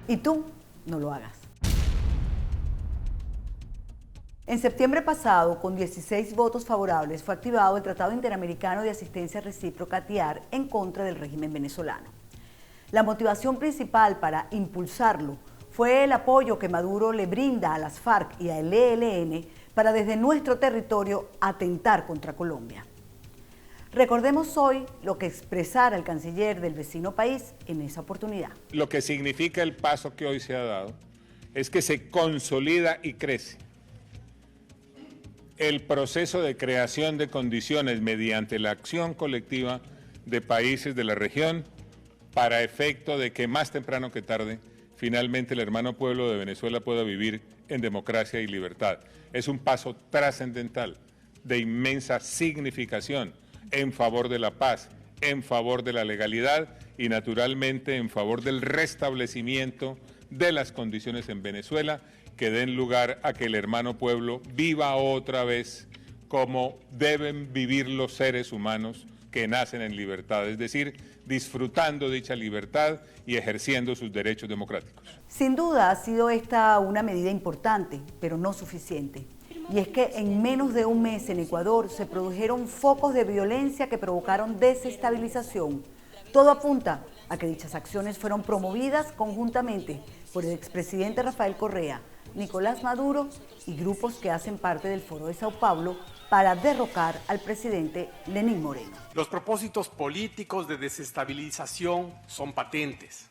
Y tú no lo hagas. En septiembre pasado, con 16 votos favorables, fue activado el Tratado Interamericano de Asistencia Recíproca TIAR en contra del régimen venezolano. La motivación principal para impulsarlo fue el apoyo que Maduro le brinda a las FARC y al ELN para desde nuestro territorio atentar contra Colombia. Recordemos hoy lo que expresara el canciller del vecino país en esa oportunidad. Lo que significa el paso que hoy se ha dado es que se consolida y crece el proceso de creación de condiciones mediante la acción colectiva de países de la región para efecto de que más temprano que tarde finalmente el hermano pueblo de Venezuela pueda vivir en democracia y libertad. Es un paso trascendental de inmensa significación en favor de la paz, en favor de la legalidad y naturalmente en favor del restablecimiento de las condiciones en Venezuela que den lugar a que el hermano pueblo viva otra vez como deben vivir los seres humanos que nacen en libertad, es decir, disfrutando dicha libertad y ejerciendo sus derechos democráticos. Sin duda ha sido esta una medida importante, pero no suficiente. Y es que en menos de un mes en Ecuador se produjeron focos de violencia que provocaron desestabilización. Todo apunta a que dichas acciones fueron promovidas conjuntamente por el expresidente Rafael Correa, Nicolás Maduro y grupos que hacen parte del Foro de Sao Paulo para derrocar al presidente Lenín Moreno. Los propósitos políticos de desestabilización son patentes.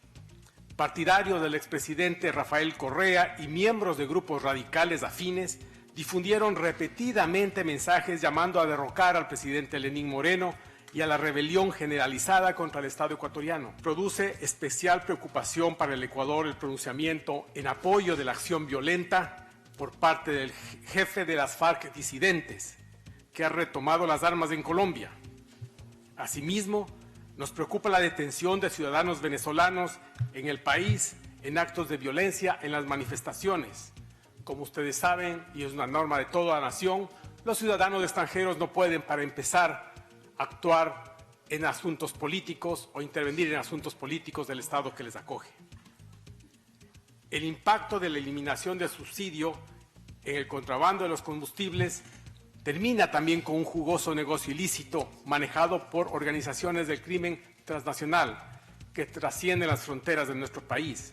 Partidarios del expresidente Rafael Correa y miembros de grupos radicales afines difundieron repetidamente mensajes llamando a derrocar al presidente Lenín Moreno y a la rebelión generalizada contra el Estado ecuatoriano. Produce especial preocupación para el Ecuador el pronunciamiento en apoyo de la acción violenta por parte del jefe de las FARC disidentes, que ha retomado las armas en Colombia. Asimismo, nos preocupa la detención de ciudadanos venezolanos en el país en actos de violencia en las manifestaciones. Como ustedes saben, y es una norma de toda la nación, los ciudadanos extranjeros no pueden, para empezar, actuar en asuntos políticos o intervenir en asuntos políticos del Estado que les acoge. El impacto de la eliminación del subsidio en el contrabando de los combustibles termina también con un jugoso negocio ilícito manejado por organizaciones del crimen transnacional que trascienden las fronteras de nuestro país.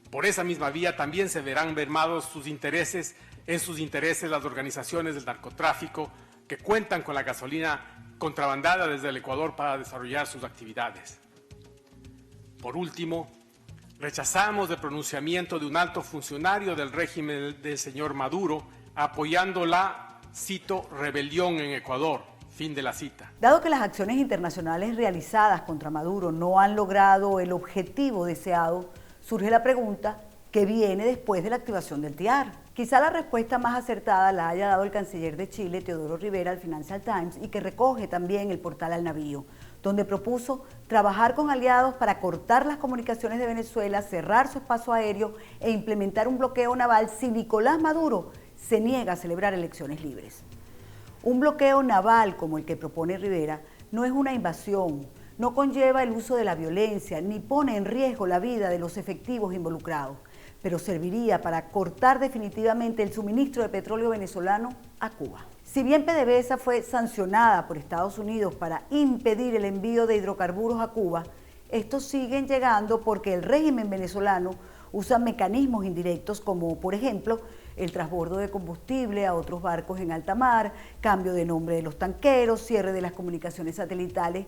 Por esa misma vía también se verán mermados sus intereses las organizaciones del narcotráfico que cuentan con la gasolina contrabandada desde el Ecuador para desarrollar sus actividades. Por último, rechazamos el pronunciamiento de un alto funcionario del régimen del señor Maduro apoyando la, cito, rebelión en Ecuador. Fin de la cita. Dado que las acciones internacionales realizadas contra Maduro no han logrado el objetivo deseado, surge la pregunta, ¿qué viene después de la activación del TIAR? Quizá la respuesta más acertada la haya dado el canciller de Chile, Teodoro Rivera, al Financial Times, y que recoge también el portal Al Navío, donde propuso trabajar con aliados para cortar las comunicaciones de Venezuela, cerrar su espacio aéreo e implementar un bloqueo naval si Nicolás Maduro se niega a celebrar elecciones libres. Un bloqueo naval como el que propone Rivera no es una invasión, no conlleva el uso de la violencia, ni pone en riesgo la vida de los efectivos involucrados, pero serviría para cortar definitivamente el suministro de petróleo venezolano a Cuba. Si bien PDVSA fue sancionada por Estados Unidos para impedir el envío de hidrocarburos a Cuba, estos siguen llegando porque el régimen venezolano usa mecanismos indirectos como, por ejemplo, el transbordo de combustible a otros barcos en alta mar, cambio de nombre de los tanqueros, cierre de las comunicaciones satelitales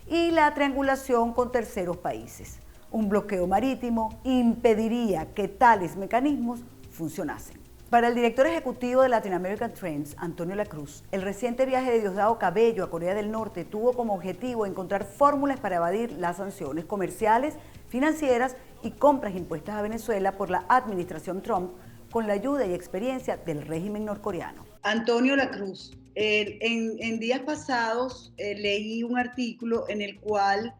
y la triangulación con terceros países. Un bloqueo marítimo impediría que tales mecanismos funcionasen. Para el director ejecutivo de Latin American Trends, Antonio Lacruz, el reciente viaje de Diosdado Cabello a Corea del Norte tuvo como objetivo encontrar fórmulas para evadir las sanciones comerciales, financieras y compras impuestas a Venezuela por la administración Trump con la ayuda y experiencia del régimen norcoreano. Antonio Lacruz, en días pasados leí un artículo en el cual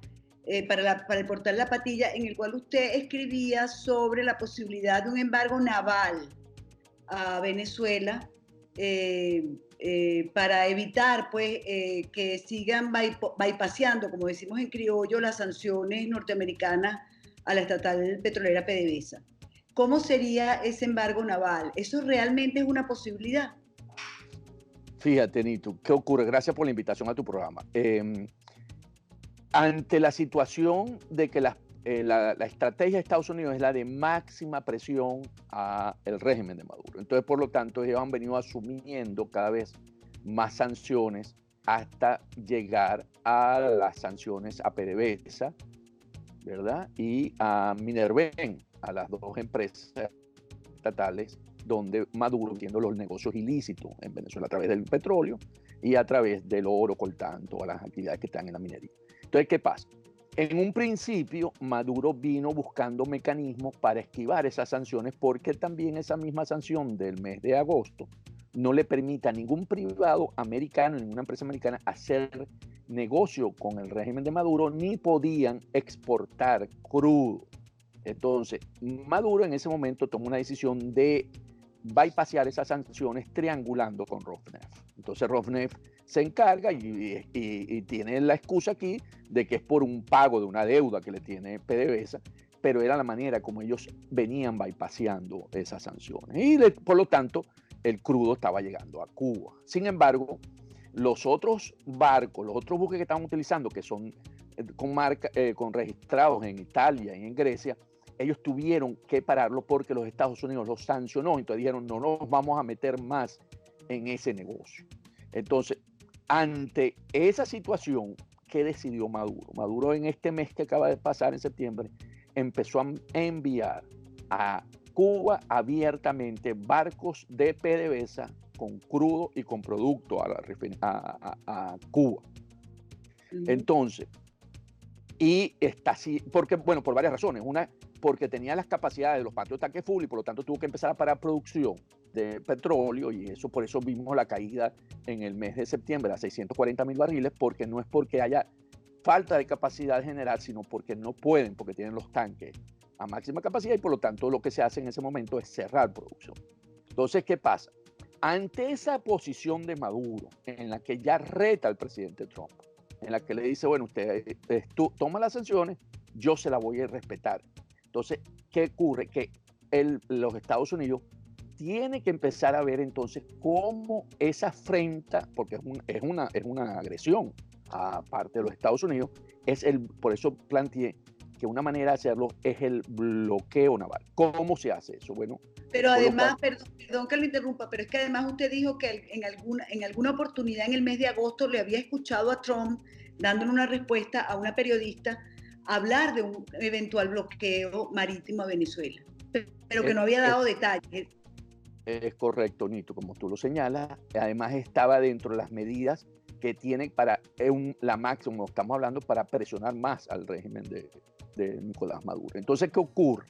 para el portal La Patilla, en el cual usted escribía sobre la posibilidad de un embargo naval a Venezuela para evitar pues, que sigan bypaseando, como decimos en criollo, las sanciones norteamericanas a la estatal petrolera PDVSA. ¿Cómo sería ese embargo naval? ¿Eso realmente es una posibilidad? Fíjate, Nito, ¿qué ocurre? Gracias por la invitación a tu programa. Ante la situación de que la estrategia de Estados Unidos es la de máxima presión al régimen de Maduro. Entonces, por lo tanto, ellos han venido asumiendo cada vez más sanciones hasta llegar a las sanciones a PDVSA, ¿verdad? Y a Minerven, a las dos empresas estatales donde Maduro tiene los negocios ilícitos en Venezuela a través del petróleo y a través del oro coltante, todas las actividades que están en la minería. Entonces, ¿qué pasa? En un principio, Maduro vino buscando mecanismos para esquivar esas sanciones porque también esa misma sanción del mes de agosto no le permite a ningún privado americano, ninguna empresa americana hacer negocio con el régimen de Maduro, ni podían exportar crudo. Entonces, Maduro en ese momento tomó una decisión de bypassear esas sanciones triangulando con Rosneft. Entonces Rosneft se encarga y tiene la excusa aquí de que es por un pago de una deuda que le tiene PDVSA, pero era la manera como ellos venían bypasseando esas sanciones. Y por lo tanto, el crudo estaba llegando a Cuba. Sin embargo, los otros barcos, los otros buques que estaban utilizando, que son con registrados en Italia y en Grecia, ellos tuvieron que pararlo porque los Estados Unidos los sancionó. Entonces dijeron, no nos vamos a meter más en ese negocio. Entonces, ante esa situación, ¿qué decidió Maduro? Maduro en este mes que acaba de pasar, en septiembre, empezó a enviar a Cuba abiertamente barcos de PDVSA con crudo y con producto a Cuba. Entonces, y está así, porque, bueno, por varias razones. Una, porque tenía las capacidades de los Patriot tanques full y por lo tanto tuvo que empezar a parar producción de petróleo y eso, por eso vimos la caída en el mes de septiembre a 640,000 barriles, porque no es porque haya falta de capacidad general, sino porque no pueden, porque tienen los tanques a máxima capacidad y por lo tanto lo que se hace en ese momento es cerrar producción. Entonces, ¿qué pasa? Ante esa posición de Maduro, en la que ya reta al presidente Trump, en la que le dice, bueno, tú toma las sanciones, yo se las voy a respetar. Entonces, ¿qué ocurre? Que los Estados Unidos tiene que empezar a ver entonces cómo esa afrenta, porque es una agresión a parte de los Estados Unidos, por eso planteé que una manera de hacerlo es el bloqueo naval. ¿Cómo se hace eso? Bueno, pero además, perdón que lo interrumpa, pero es que además usted dijo que en alguna oportunidad en el mes de agosto le había escuchado a Trump dándole una respuesta a una periodista hablar de un eventual bloqueo marítimo a Venezuela, pero que no había dado detalles. Es correcto, Nito, como tú lo señalas. Además estaba dentro de las medidas que tienen para la máxima, estamos hablando, para presionar más al régimen de Nicolás Maduro. Entonces, ¿qué ocurre?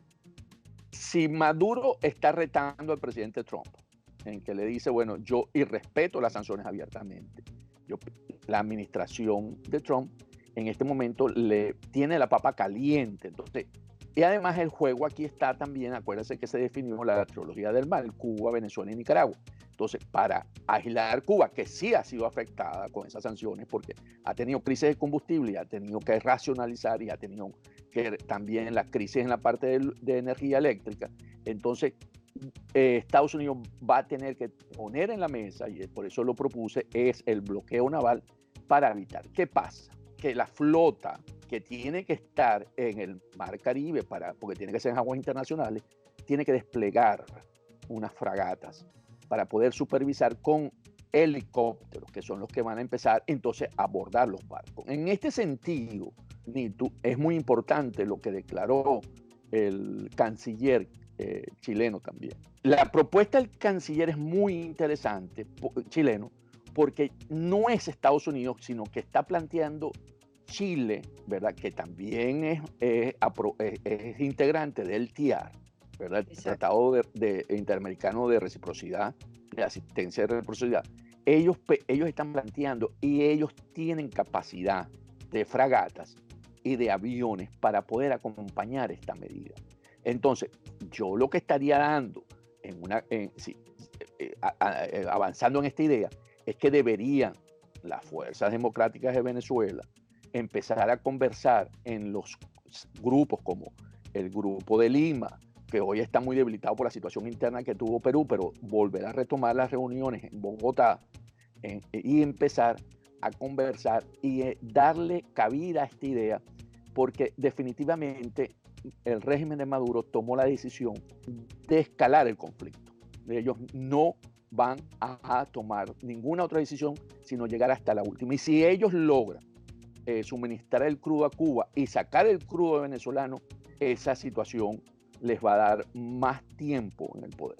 Si Maduro está retando al presidente Trump, en que le dice, bueno, yo irrespeto las sanciones abiertamente, la administración de Trump en este momento le tiene la papa caliente. Entonces, y además el juego aquí está también, acuérdense que se definió la trilogía del mal, Cuba, Venezuela y Nicaragua. Entonces, para aislar Cuba, que sí ha sido afectada con esas sanciones, porque ha tenido crisis de combustible y ha tenido que racionalizar y ha tenido que también la crisis en la parte de energía eléctrica, entonces Estados Unidos va a tener que poner en la mesa, y por eso lo propuse, es el bloqueo naval para evitar. ¿Qué pasa? Que la flota que tiene que estar en el Mar Caribe, porque tiene que ser en aguas internacionales, tiene que desplegar unas fragatas para poder supervisar con helicópteros, que son los que van a empezar entonces a abordar los barcos. En este sentido, Nitu, es muy importante lo que declaró el canciller chileno también. La propuesta del canciller es muy interesante, chileno, porque no es Estados Unidos, sino que está planteando Chile, ¿verdad? Que también es integrante del TIAR, ¿verdad? El Tratado Interamericano de Reciprocidad, de Asistencia de Reciprocidad. Ellos están planteando y ellos tienen capacidad de fragatas y de aviones para poder acompañar esta medida. Entonces, yo lo que estaría dando, avanzando en esta idea, es que deberían las fuerzas democráticas de Venezuela empezar a conversar en los grupos como el Grupo de Lima, que hoy está muy debilitado por la situación interna que tuvo Perú, pero volver a retomar las reuniones en Bogotá y empezar a conversar y darle cabida a esta idea, porque definitivamente el régimen de Maduro tomó la decisión de escalar el conflicto. Ellos no van a tomar ninguna otra decisión sino llegar hasta la última. Y si ellos logran suministrar el crudo a Cuba y sacar el crudo venezolano, esa situación les va a dar más tiempo en el poder.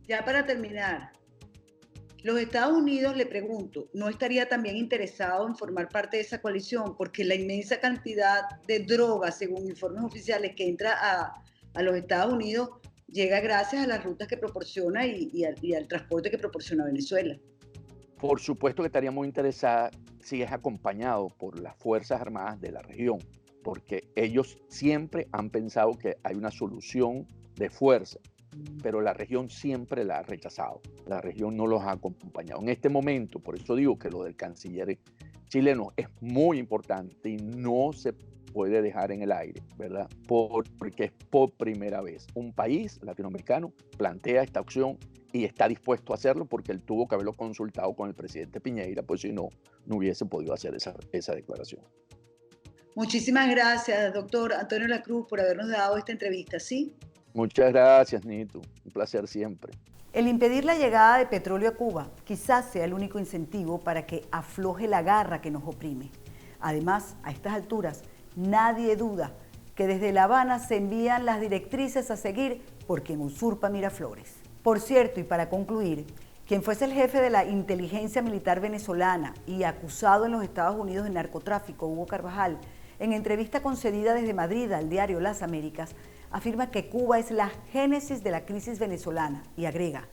Ya para terminar, los Estados Unidos, le pregunto, ¿no estaría también interesado en formar parte de esa coalición? Porque la inmensa cantidad de drogas, según informes oficiales, que entra a los Estados Unidos, llega gracias a las rutas que proporciona y al transporte que proporciona Venezuela. Por supuesto que estaría muy interesada si es acompañado por las Fuerzas Armadas de la región, porque ellos siempre han pensado que hay una solución de fuerza, pero la región siempre la ha rechazado. La región no los ha acompañado. En este momento, por eso digo que lo del canciller chileno es muy importante y no se puede dejar en el aire, ¿verdad? Porque es por primera vez un país latinoamericano plantea esta opción y está dispuesto a hacerlo, porque él tuvo que haberlo consultado con el presidente Piñera, pues si no, no hubiese podido hacer esa declaración. Muchísimas gracias, doctor Antonio Lacruz, por habernos dado esta entrevista, ¿sí? Muchas gracias, Nito. Un placer siempre. El impedir la llegada de petróleo a Cuba quizás sea el único incentivo para que afloje la garra que nos oprime. Además, a estas alturas, nadie duda que desde La Habana se envían las directrices a seguir por quien usurpa Miraflores. Por cierto, y para concluir, quien fuese el jefe de la inteligencia militar venezolana y acusado en los Estados Unidos de narcotráfico, Hugo Carvajal, en entrevista concedida desde Madrid al diario Las Américas, afirma que Cuba es la génesis de la crisis venezolana y agrega,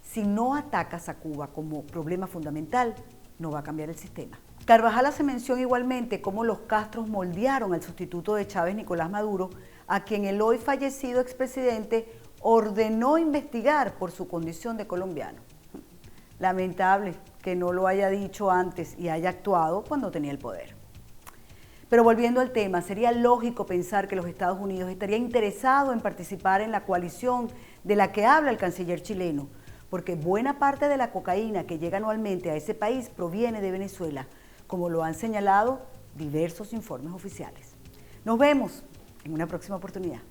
si no atacas a Cuba como problema fundamental, no va a cambiar el sistema. Carvajal hace mención igualmente cómo los Castros moldearon al sustituto de Chávez, Nicolás Maduro, a quien el hoy fallecido expresidente ordenó investigar por su condición de colombiano. Lamentable que no lo haya dicho antes y haya actuado cuando tenía el poder. Pero volviendo al tema, sería lógico pensar que los Estados Unidos estaría interesado en participar en la coalición de la que habla el canciller chileno, porque buena parte de la cocaína que llega anualmente a ese país proviene de Venezuela, como lo han señalado diversos informes oficiales. Nos vemos en una próxima oportunidad.